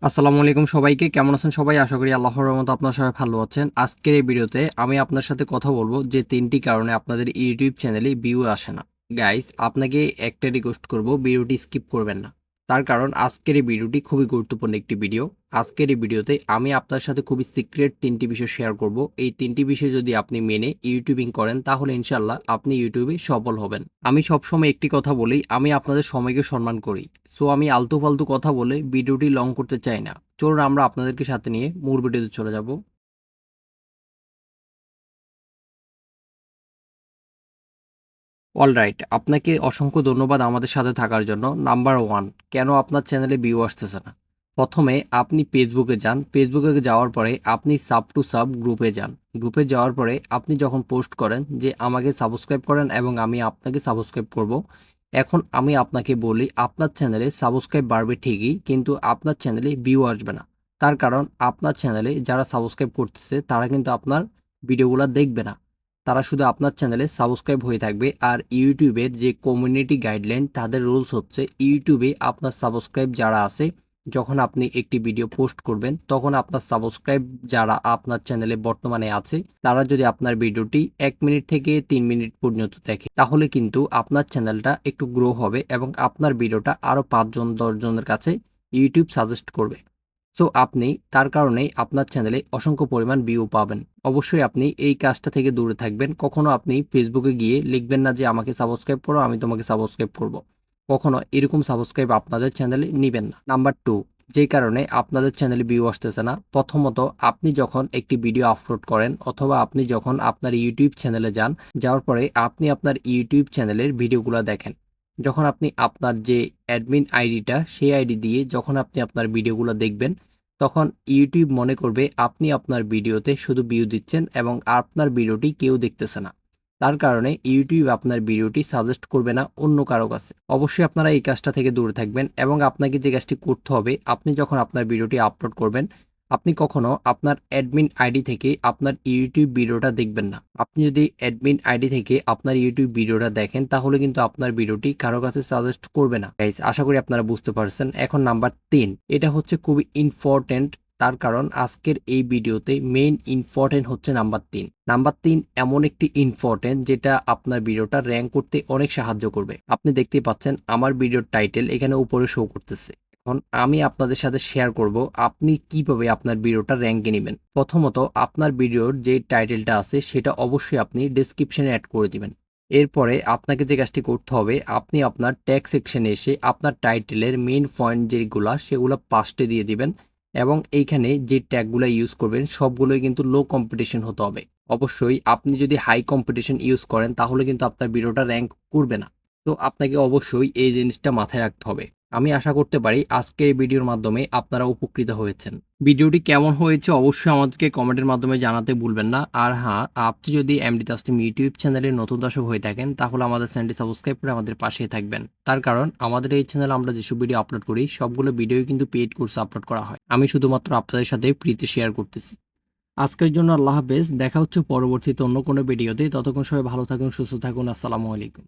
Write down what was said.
আসসালামু আলাইকুম সবাইকে। কেমন আছেন সবাই? আশা করি আল্লাহর রহমতে আপনারা সবাই ভালো আছেন। আজকের এই ভিডিওতে আমি আপনার সাথে কথা বলবো যে ৩টি কারণে আপনাদের ইউটিউব চ্যানেলে ভিউ আসে না। গাইস, আপনাকে একটা রিকোয়েস্ট করব, ভিডিওটি স্কিপ করবেন না। তার কারণ আজকের এই ভিডিওটি খুবই গুরুত্বপূর্ণ একটি ভিডিও। আজকের এই ভিডিওতে আমি আপনার সাথে খুবই সিক্রেট ৩টি বিষয় শেয়ার করব। এই ৩টি বিষয় যদি আপনি মেনে ইউটিউবিং করেন তাহলে ইনশাআল্লাহ আপনি ইউটিউবে সফল হবেন। আমি সবসময় একটি কথা বলি, আমি আপনাদের সময়কে সম্মান করি। সো আমি আলতু ফালতু কথা বলে ভিডিওটি লং করতে চাই না। চলুন আমরা আপনাদেরকে সাথে নিয়ে মূল ভিডিওতে চলে যাব। অলরাইট, আপনাকে অসংখ্য ধন্যবাদ আমাদের সাথে থাকার জন্য। নাম্বার 1, কেন আপনার চ্যানেলে ভিউ আসতেছে না? প্রথমে আপনি ফেসবুকে যান। ফেসবুকে যাওয়ার পরে আপনি সাব টু সাব গ্রুপে যান। গ্রুপে যাওয়ার পরে আপনি যখন পোস্ট করেন যে আমাকে সাবস্ক্রাইব করেন এবং আমি আপনাকে সাবস্ক্রাইব করব। এখন আমি আপনাকে বলি, আপনার চ্যানেলে সাবস্ক্রাইব বাড়বে ঠিকই, কিন্তু আপনার চ্যানেলে ভিউ আসবে না। তার কারণ আপনার চ্যানেলে যারা সাবস্ক্রাইব করতেছে তারা কিন্তু আপনার ভিডিওগুলো দেখবে না। তারা শুধু আপনার চ্যানেলে সাবস্ক্রাইব হয়ে থাকবে। আর ইউটিউবের যে কমিউনিটি গাইডলাইন, তাদের রুলস হচ্ছে ইউটিউবে আপনার সাবস্ক্রাইব যারা আছে, যখন আপনি একটি ভিডিও পোস্ট করবেন তখন আপনার সাবস্ক্রাইব যারা আপনার চ্যানেলে বর্তমানে আছে তারা যদি আপনার ভিডিওটি 1 মিনিট থেকে 3 মিনিট পর্যন্ত দেখে তাহলে কিন্তু আপনার চ্যানেলটা একটু গ্রো হবে এবং আপনার ভিডিওটা আরও 5 জন 10 জনের কাছে ইউটিউব সাজেস্ট করবে। সো আপনি তার কারণেই আপনার চ্যানেলে অসংখ্য পরিমাণ ভিউ পাবেন। অবশ্যই আপনি এই কাজটা থেকে দূরে থাকবেন। কখনো আপনি ফেসবুকে গিয়ে লিখবেন না যে আমাকে সাবস্ক্রাইব করো, আমি তোমাকে সাবস্ক্রাইব করব। কখনো এরকম সাবস্ক্রাইব আপনাদের চ্যানেলে নিবেন না। নাম্বার 2, যেই কারণে আপনাদের চ্যানেলে ভিউ আসতেছে না। প্রথমত, আপনি যখন একটি ভিডিও আপলোড করেন অথবা আপনি যখন আপনার ইউটিউব চ্যানেলে যান, যাওয়ার পরে আপনি আপনার ইউটিউব চ্যানেলের ভিডিওগুলো দেখেন। যখন আপনি আপনার যে অ্যাডমিন আইডিটা, সেই আইডি দিয়ে যখন আপনি আপনার ভিডিওগুলো দেখবেন, তখন ইউটিউব মনে করবে আপনি আপনার ভিডিওতে শুধু ভিউ দিচ্ছেন এবং আপনার ভিডিওটি কেউ দেখতেছে না। তার কারণে ইউটিউব আপনার ভিডিওটি সাজেস্ট করবে না অন্য কারো কাছে। অবশ্যই আপনারা এই কাজটা থেকে দূরে থাকবেন এবং আপনাকে যে কাজটি করতে হবে, আপনি যখন আপনার ভিডিওটি আপলোড করবেন, আপনি কখনো আপনার অ্যাডমিন আইডি থেকে আপনার ইউটিউব ভিডিওটা দেখবেন না। আপনি যদি অ্যাডমিন আইডি থেকে আপনার ইউটিউব ভিডিওটা দেখেন তাহলে কিন্তু আপনার ভিডিওটি কারো কাছে সাজেস্ট করবে না। গাইস, আশা করি আপনারা বুঝতে পারছেন। এখন নাম্বার 3, এটা হচ্ছে খুবই ইম্পর্টেন্ট। তার কারণ আজকের এই ভিডিওতে মেইন ইম্পর্টেন্ট হচ্ছে নাম্বার 3। নাম্বার 3 এমন একটি ইম্পর্টেন্ট যেটা আপনার ভিডিওটা র্যাঙ্ক করতে অনেক সাহায্য করবে। আপনি দেখতেই পাচ্ছেন আমার ভিডিওর টাইটেল এখানে উপরে শো করতেছে। এখন আমি আপনাদের সাথে শেয়ার করব আপনি কিভাবে আপনার ভিডিওটা র্যাঙ্কে নেবেন। প্রথমত, আপনার ভিডিওর যে টাইটেলটা আছে সেটা অবশ্যই আপনি ডেসক্রিপশনে অ্যাড করে দিবেন। এরপরে আপনাকে যে কাজটি করতে হবে, আপনি আপনার ট্যাগ সেকশনে এসে আপনার টাইটেলের মেইন পয়েন্ট যেগুলা সেগুলো পাস্টে দিয়ে দিবেন এবং এইখানে যে ট্যাগগুলো ইউজ করবেন সবগুলোই কিন্তু লো কম্পিটিশন হতে হবে। অবশ্যই আপনি যদি হাই কম্পিটিশন ইউজ করেন তাহলে কিন্তু আপনার ভিডিওটা র্যাঙ্ক করবে না। তো আপনাকে অবশ্যই এই জিনিসটা মাথায় রাখতে হবে। আমি আশা করতে পারি আজকের এই ভিডিওর মাধ্যমে আপনারা উপকৃত হয়েছেন। ভিডিওটি কেমন হয়েছে অবশ্যই আমাদেরকে কমেন্টের মাধ্যমে জানাতে ভুলবেন না। আর হ্যাঁ, আপনি যদি এমডি তাসলিম ইউটিউব চ্যানেলের নতুন দর্শক হয়ে থাকেন তাহলে আমাদের চ্যানেলটি সাবস্ক্রাইব করে আমাদের পাশেই থাকবেন। তার কারণ আমাদের এই চ্যানেলে আমরা যেসব ভিডিও আপলোড করি সবগুলো ভিডিওই কিন্তু পেইড কোর্সে আপলোড করা হয়। আমি শুধুমাত্র আপনাদের সাথে ফ্রিতে শেয়ার করতেছি। আজকের জন্য আল্লাহ হাফেজ। দেখা হচ্ছে পরবর্তীতে অন্য কোনো ভিডিওতে। ততক্ষণ সবাই ভালো থাকুন, সুস্থ থাকুন। আসসালামু আলাইকুম।